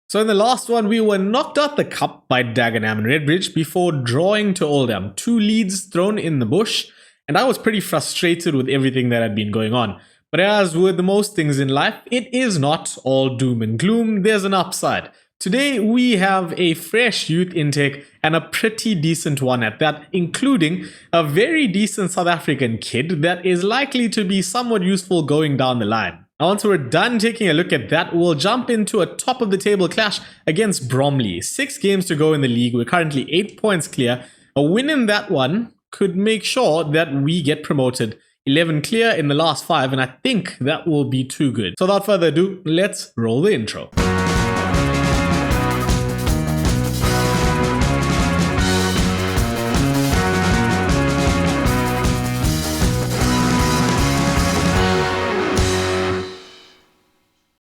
So in the last one, we were knocked out the cup by Dagenham and Redbridge before drawing to Oldham. 2 leads thrown in the bush, and I was pretty frustrated with everything that had been going on. But as with most things in life, it is not all doom and gloom. There's an upside. Today, we have a fresh youth intake and a pretty decent one at that, including a very decent South African kid that is likely to be somewhat useful going down the line. Now, once we're done taking a look at that, we'll jump into a top of the table clash against Bromley. 6 games to go in the league. We're currently 8 points clear. A win in that one could make sure that we get promoted. 11 clear in the last 5, and I think that will be too good. So without further ado, let's roll the intro.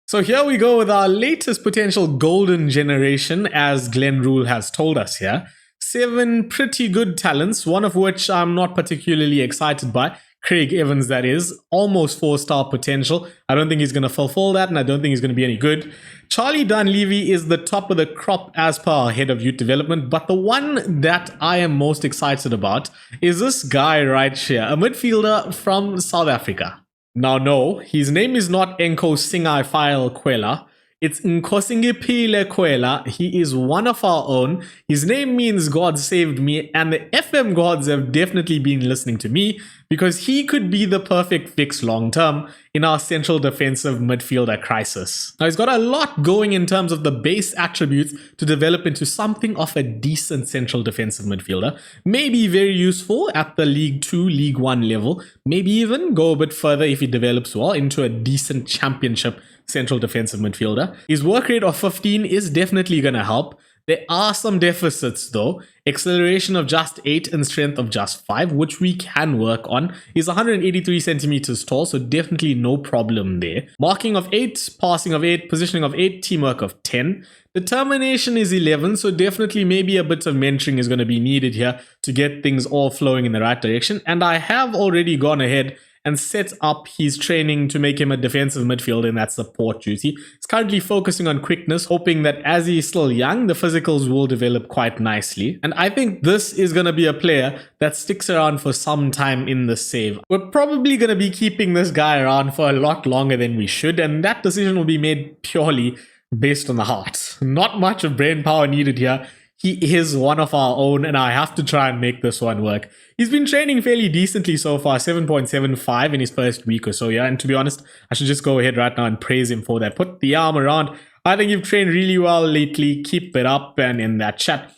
So here we go with our latest potential golden generation, as Glenn Rule has told us here. 7 pretty good talents, one of which I'm not particularly excited by. Craig Evans, that is. Almost 4-star potential. I don't think he's going to fulfill that, and I don't think he's going to be any good. Charlie Dunleavy is the top of the crop as per our head of youth development, but the one that I am most excited about is this guy right here, a midfielder from South Africa. Now, no, his name is not Nkosingifile Kwela. It's Nkosingipile Kwela. He is one of our own. His name means God saved me, and the FM gods have definitely been listening to me because he could be the perfect fix long term in our central defensive midfielder crisis. Now, he's got a lot going in terms of the base attributes to develop into something of a decent central defensive midfielder. Maybe very useful at the League 2, League 1 level. Maybe even go a bit further if he develops well into a decent championship central defensive midfielder. His work rate of 15 is definitely going to help. There are some deficits though. Acceleration of just 8 and strength of just 5, which we can work on. He's 183 centimeters tall, so definitely no problem there. Marking of 8, passing of 8, positioning of 8, teamwork of 10. Determination is 11, so definitely maybe a bit of mentoring is going to be needed here to get things all flowing in the right direction. And I have already gone ahead and set up his training to make him a defensive midfielder in that support duty. He's currently focusing on quickness, hoping that as he's still young, the physicals will develop quite nicely. And I think this is going to be a player that sticks around for some time in the save. We're probably going to be keeping this guy around for a lot longer than we should, and that decision will be made purely based on the heart. Not much of brain power needed here. He is one of our own, and I have to try and make this one work. He's been training fairly decently so far, 7.75 in his first week or so, yeah. And to be honest, I should just go ahead right now and praise him for that. Put the arm around. I think you've trained really well lately. Keep it up. And in that chat,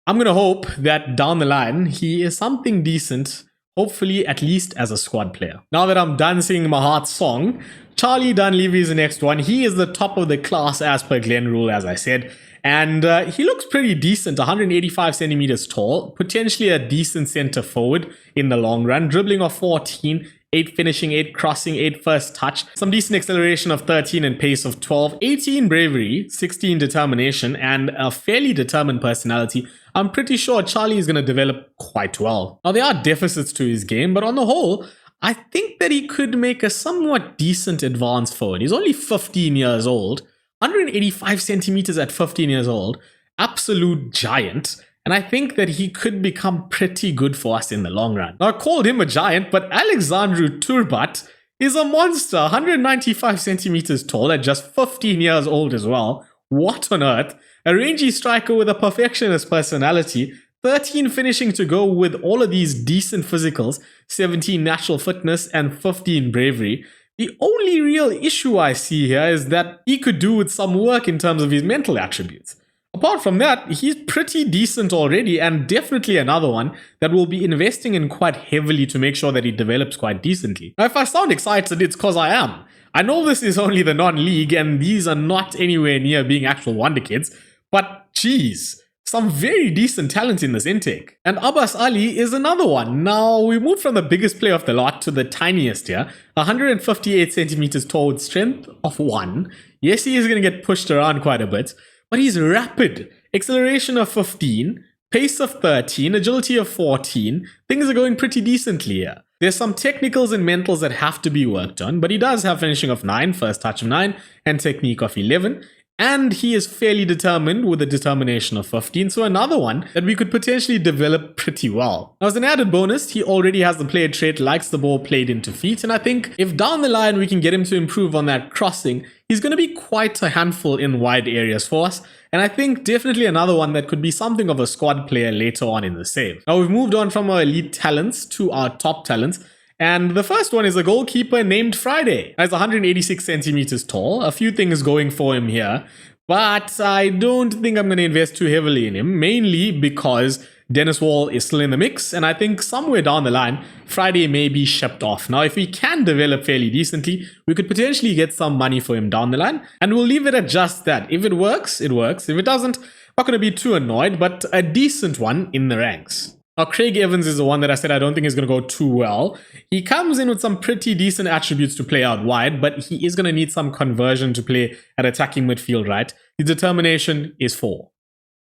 I'm going to hope that down the line, he is something decent, hopefully at least as a squad player. Now that I'm done singing my heart song, Charlie Dunleavy is the next one. He is the top of the class as per Glenn Rule, as I said. And he looks pretty decent, 185 centimeters tall, potentially a decent center forward in the long run. Dribbling of 14, 8 finishing, 8 crossing, 8 first touch. Some decent acceleration of 13 and pace of 12, 18 bravery, 16 determination, and a fairly determined personality. I'm pretty sure Charlie is going to develop quite well. Now, there are deficits to his game, but on the whole, I think that he could make a somewhat decent advance forward. He's only 15 years old. 185 centimeters at 15 years old, absolute giant, and I think that he could become pretty good for us in the long run. Now, I called him a giant, but Alexandru Turbat is a monster, 195 centimeters tall at just 15 years old as well. What on earth? A rangy striker with a perfectionist personality, 13 finishing to go with all of these decent physicals, 17 natural fitness, and 15 bravery. The only real issue I see here is that he could do with some work in terms of his mental attributes. Apart from that, he's pretty decent already, and definitely another one that we'll be investing in quite heavily to make sure that he develops quite decently. Now, if I sound excited, it's because I am. I know this is only the non-league, and these are not anywhere near being actual wonder kids, but geez, some very decent talent in this intake. And Abbas Ali is another one. Now, we moved from the biggest player of the lot to the tiniest here. 158 centimeters tall with strength of 1. Yes, he is going to get pushed around quite a bit, but he's rapid. Acceleration of 15, pace of 13, agility of 14. Things are going pretty decently here. There's some technicals and mentals that have to be worked on, but he does have finishing of 9, first touch of 9, and technique of 11. And he is fairly determined with a determination of 15, so another one that we could potentially develop pretty well. Now, as an added bonus, he already has the player trait, likes the ball played into feet, and I think if down the line we can get him to improve on that crossing, he's going to be quite a handful in wide areas for us. And I think definitely another one that could be something of a squad player later on in the save. Now, we've moved on from our elite talents to our top talents. And the first one is a goalkeeper named Friday. He's 186 centimeters tall. A few things going for him here. But I don't think I'm going to invest too heavily in him. Mainly because Dennis Wall is still in the mix. And I think somewhere down the line, Friday may be shipped off. Now, if we can develop fairly decently, we could potentially get some money for him down the line. And we'll leave it at just that. If it works, it works. If it doesn't, I'm not going to be too annoyed. But a decent one in the ranks. Now, Craig Evans is the one that I said I don't think is going to go too well. He comes in with some pretty decent attributes to play out wide, but he is going to need some conversion to play at attacking midfield, right? His determination is 4.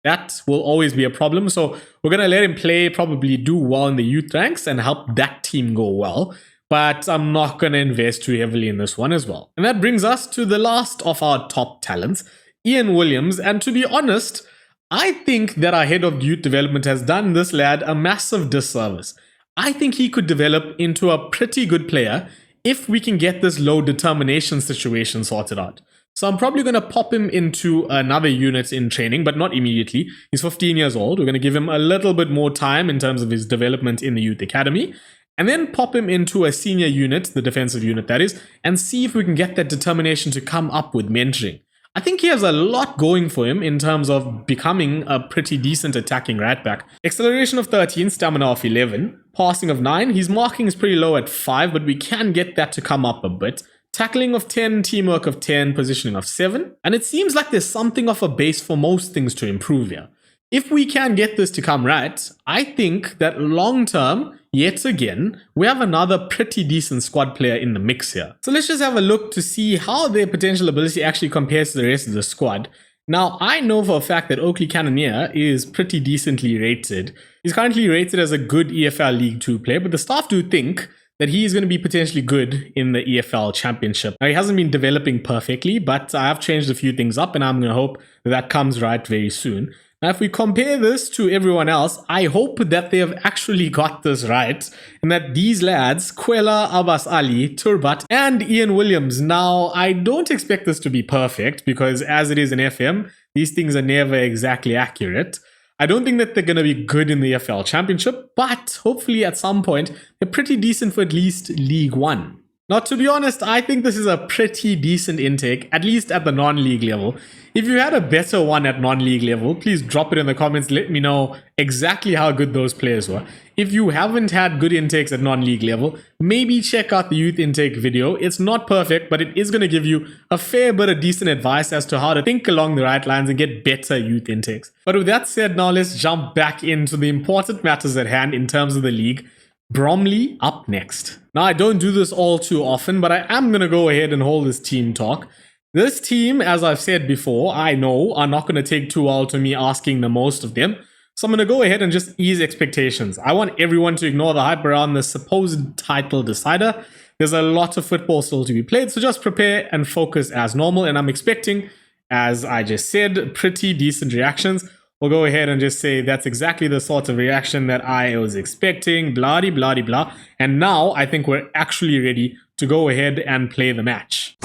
That will always be a problem, so we're going to let him play, probably do well in the youth ranks and help that team go well. But I'm not going to invest too heavily in this one as well. And that brings us to the last of our top talents, Ian Williams. And to be honest, I think that our head of youth development has done this lad a massive disservice. I think he could develop into a pretty good player if we can get this low determination situation sorted out. So I'm probably going to pop him into another unit in training, but not immediately. He's 15 years old. We're going to give him a little bit more time in terms of his development in the youth academy. And then pop him into a senior unit, the defensive unit that is, and see if we can get that determination to come up with mentoring. I think he has a lot going for him in terms of becoming a pretty decent attacking right back. Acceleration of 13, stamina of 11, passing of 9. His marking is pretty low at 5, but we can get that to come up a bit. Tackling of 10, teamwork of 10, positioning of 7. And it seems like there's something of a base for most things to improve here. If we can get this to come right, I think that long term, yet again, we have another pretty decent squad player in the mix here. So let's just have a look to see how their potential ability actually compares to the rest of the squad. Now, I know for a fact that Oakley Cannoneer is pretty decently rated. He's currently rated as a good EFL League 2 player, but the staff do think that he is going to be potentially good in the EFL Championship. Now, he hasn't been developing perfectly, but I have changed a few things up, and I'm going to hope that that comes right very soon. Now, if we compare this to everyone else, I hope that they have actually got this right, and that these lads, Kwela, Abbas Ali, Turbat, and Ian Williams, now, I don't expect this to be perfect, because as it is in FM, these things are never exactly accurate. I don't think that they're going to be good in the EFL Championship, but hopefully at some point, they're pretty decent for at least League 1. Now, to be honest, I think this is a pretty decent intake, at least at the non-league level. If you had a better one at non-league level, please drop it in the comments. Let me know exactly how good those players were. If you haven't had good intakes at non-league level, maybe check out the youth intake video. It's not perfect, but it is going to give you a fair bit of decent advice as to how to think along the right lines and get better youth intakes. But with that said, now let's jump back into the important matters at hand in terms of the league. Bromley up next. Now, I don't do this all too often, but I am going to go ahead and hold this team talk. This team, as I've said before, I know are not going to take too well to me asking the most of them. So I'm going to go ahead and just ease expectations. I want everyone to ignore the hype around the supposed title decider. There's a lot of football still to be played, so just prepare and focus as normal. And I'm expecting, as I just said, pretty decent reactions. We'll go ahead and just say that's exactly the sort of reaction that I was expecting, blah-de-blah-de-blah. And now I think we're actually ready to go ahead and play the match.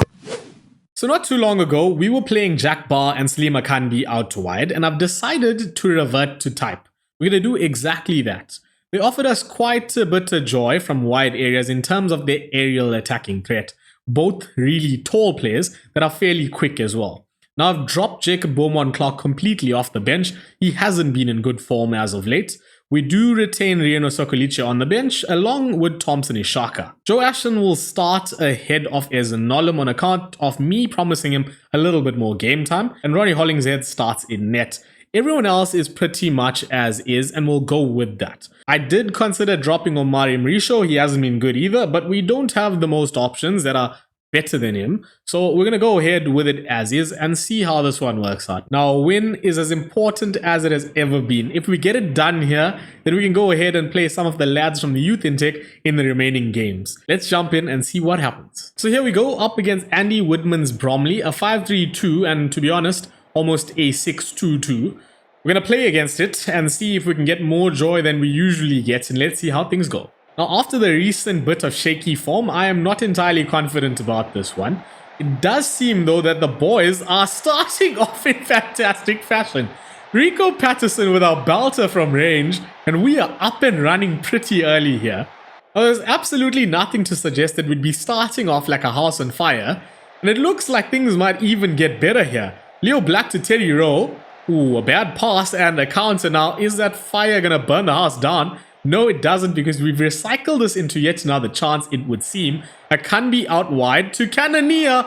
So not too long ago, we were playing Jack Barr and Salima Kandi out to wide, and I've decided to revert to type. We're going to do exactly that. They offered us quite a bit of joy from wide areas in terms of their aerial attacking threat. Both really tall players that are fairly quick as well. Now, I've dropped Jacob Beaumont-Clark completely off the bench. He hasn't been in good form as of late. We do retain Rieno Sokolice on the bench, along with Thompson Ishaka. Joe Ashton will start ahead of Ezenolum on account of me promising him a little bit more game time, and Ronnie Hollingshead starts in net. Everyone else is pretty much as is, and we'll go with that. I did consider dropping Omari Mrisho. He hasn't been good either, but we don't have the most options that are better than him. So we're going to go ahead with it as is and see how this one works out. Now, a win is as important as it has ever been. If we get it done here, then we can go ahead and play some of the lads from the youth intake in the remaining games. Let's jump in and see what happens. So here we go, up against Andy Woodman's Bromley, a 5-3-2, and to be honest, almost a 6-2-2. We're going to play against it and see if we can get more joy than we usually get, and let's see how things go. Now, after the recent bit of shaky form, I am not entirely confident about this one. It does seem, though, that the boys are starting off in fantastic fashion. Rico Patterson with our belter from range, and we are up and running pretty early here. Now, there's absolutely nothing to suggest that we'd be starting off like a house on fire, and it looks like things might even get better here. Leo Black to Teddy Rowe. Ooh, a bad pass and a counter. Now, is that fire going to burn the house down? No, it doesn't, because we've recycled this into yet another chance, it would seem. A Canby out wide to Cannoneer.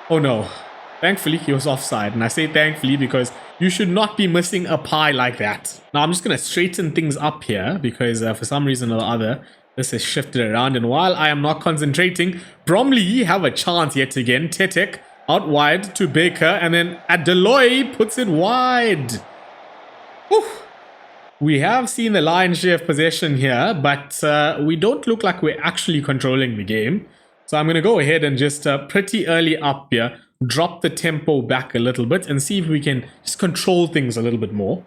Oh no. Thankfully, he was offside. And I say thankfully because you should not be missing a pie like that. Now, I'm just going to straighten things up here because for some reason or other, this has shifted around. And while I am not concentrating, Bromley have a chance yet again. Tetek out wide to Baker. And then Adeloy puts it wide. Whew. We have seen the lion's share of possession here, but we don't look like we're actually controlling the game. So I'm going to go ahead and just pretty early up here, drop the tempo back a little bit and see if we can just control things a little bit more.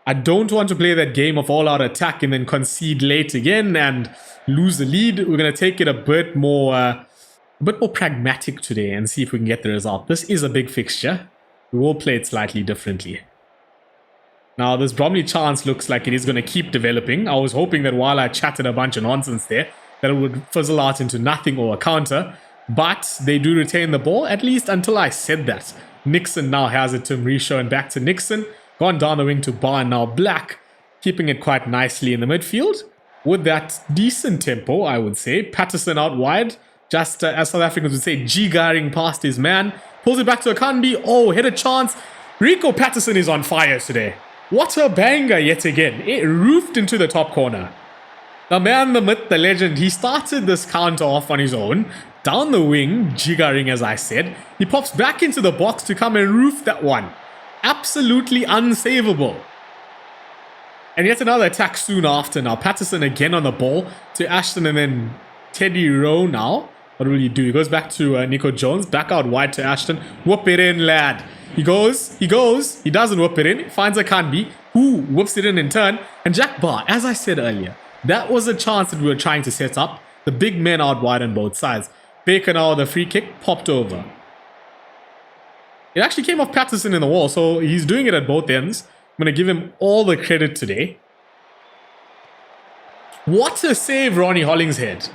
I don't want to play that game of all-out attack and then concede late again and lose the lead. We're going to take it a bit more pragmatic today and see if we can get the result. This is a big fixture. We will play it slightly differently. Now, this Bromley chance looks like it is going to keep developing. I was hoping that while I chatted a bunch of nonsense there, that it would fizzle out into nothing or a counter. But they do retain the ball, at least until I said that. Nixon now has it to Mauricio and back to Nixon. Gone down the wing to Bar and now Black. Keeping it quite nicely in the midfield. With that decent tempo, I would say. Patterson out wide. Just as South Africans would say, jigaring past his man. Pulls it back to Akanbi. Oh, hit a chance. Rico Patterson is on fire today. What a banger yet again. It roofed into the top corner. The man, the myth, the legend, he started this counter off on his own. Down the wing, jiggering as I said. He pops back into the box to come and roof that one. Absolutely unsavable. And yet another attack soon after. Now Patterson again on the ball to Ashton and then Teddy Rowe now. What will he do? He goes back to Nico Jones. Back out wide to Ashton. Whoop it in, lad. He goes, he doesn't whip it in, finds a Canby, who whips it in turn, and Jack Barr, as I said earlier, that was a chance that we were trying to set up, the big men out wide on both sides. Baker now, the free kick, popped over. It actually came off Patterson in the wall, so he's doing it at both ends. I'm going to give him all the credit today. What a save, Ronnie Hollingshead.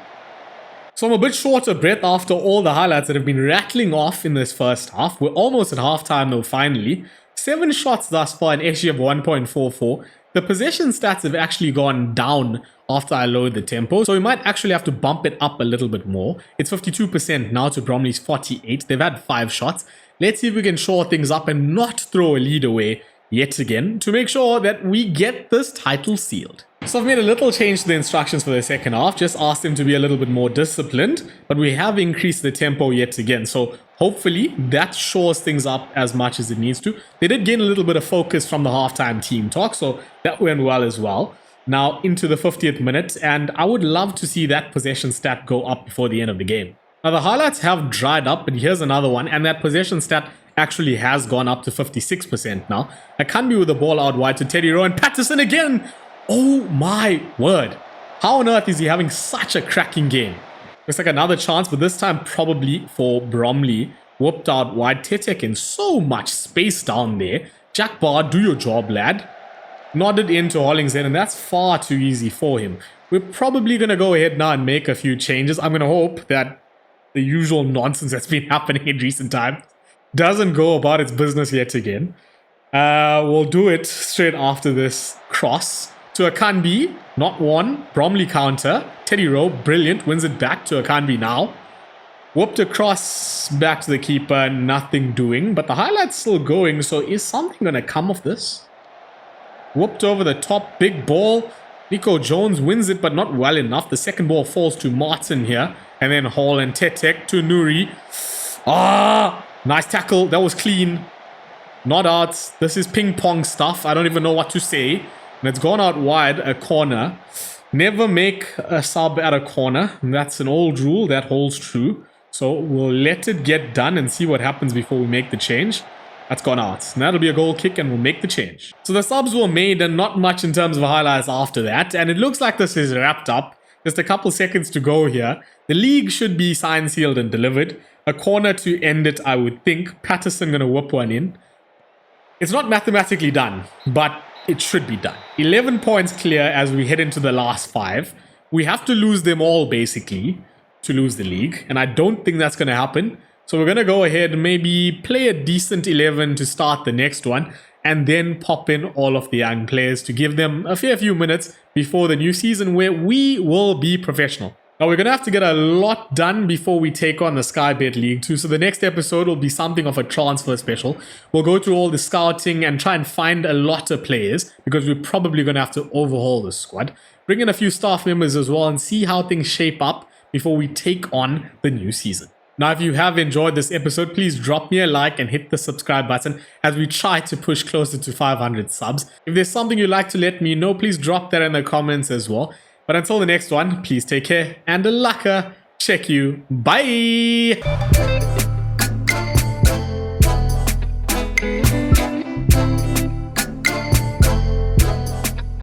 So I'm a bit short of breath after all the highlights that have been rattling off in this first half. We're almost at halftime though, finally. 7 shots thus far, an XG of 1.44. The possession stats have actually gone down after I lowered the tempo, so we might actually have to bump it up a little bit more. It's 52% now to Bromley's 48. They've had 5 shots. Let's see if we can shore things up and not throw a lead away yet again to make sure that we get this title sealed. So I've made a little change to the instructions for the second half, just asked him to be a little bit more disciplined, but we have increased the tempo yet again. So hopefully that shores things up as much as it needs to. They did gain a little bit of focus from the halftime team talk, so that went well as well. Now into the 50th minute, and I would love to see that possession stat go up before the end of the game. Now the highlights have dried up, but here's another one, and that possession stat actually has gone up to 56% now. I can't be with the ball out wide to Teddy Rowe and Patterson again. Oh my word. How on earth is he having such a cracking game? Looks like another chance, but this time probably for Bromley. Whooped out wide. Tetek in so much space down there. Jack Barr, do your job, lad. Nodded into Hollingshead, and that's far too easy for him. We're probably going to go ahead now and make a few changes. I'm going to hope that the usual nonsense that's been happening in recent times doesn't go about its business yet again. We'll do it straight after this cross to Akanbi. Not one. Bromley counter. Teddy Rowe, brilliant. Wins it back to Akanbi now. Whooped across back to the keeper. Nothing doing. But the highlight's still going. So is something going to come of this? Whooped over the top. Big ball. Nico Jones wins it, but not well enough. The second ball falls to Martin here. And then Hall and Tetek to Nuri. Ah, nice tackle. That was clean. Not out. This is ping pong stuff. I don't even know what to say. And it's gone out wide, a corner. Never make a sub at a corner. That's an old rule that holds true. So we'll let it get done and see what happens before we make the change. That's gone out. And that'll be a goal kick and we'll make the change. So the subs were made and not much in terms of highlights after that. And it looks like this is wrapped up. Just a couple seconds to go here. The league should be signed, sealed and delivered. A corner to end it, I would think. Patterson going to whip one in. It's not mathematically done, but it should be done. 11 points clear as we head into the last 5. We have to lose them all, basically, to lose the league. And I don't think that's going to happen. So we're going to go ahead and maybe play a decent 11 to start the next one. And then pop in all of the young players to give them a fair few minutes before the new season where we will be professional. Now we're going to have to get a lot done before we take on the Sky Bet League 2. So the next episode will be something of a transfer special. We'll go through all the scouting and try and find a lot of players because we're probably going to have to overhaul the squad. Bring in a few staff members as well and see how things shape up before we take on the new season. Now, if you have enjoyed this episode, please drop me a like and hit the subscribe button as we try to push closer to 500 subs. If there's something you'd like to let me know, please drop that in the comments as well. But until the next one, please take care and a laka. Check you. Bye.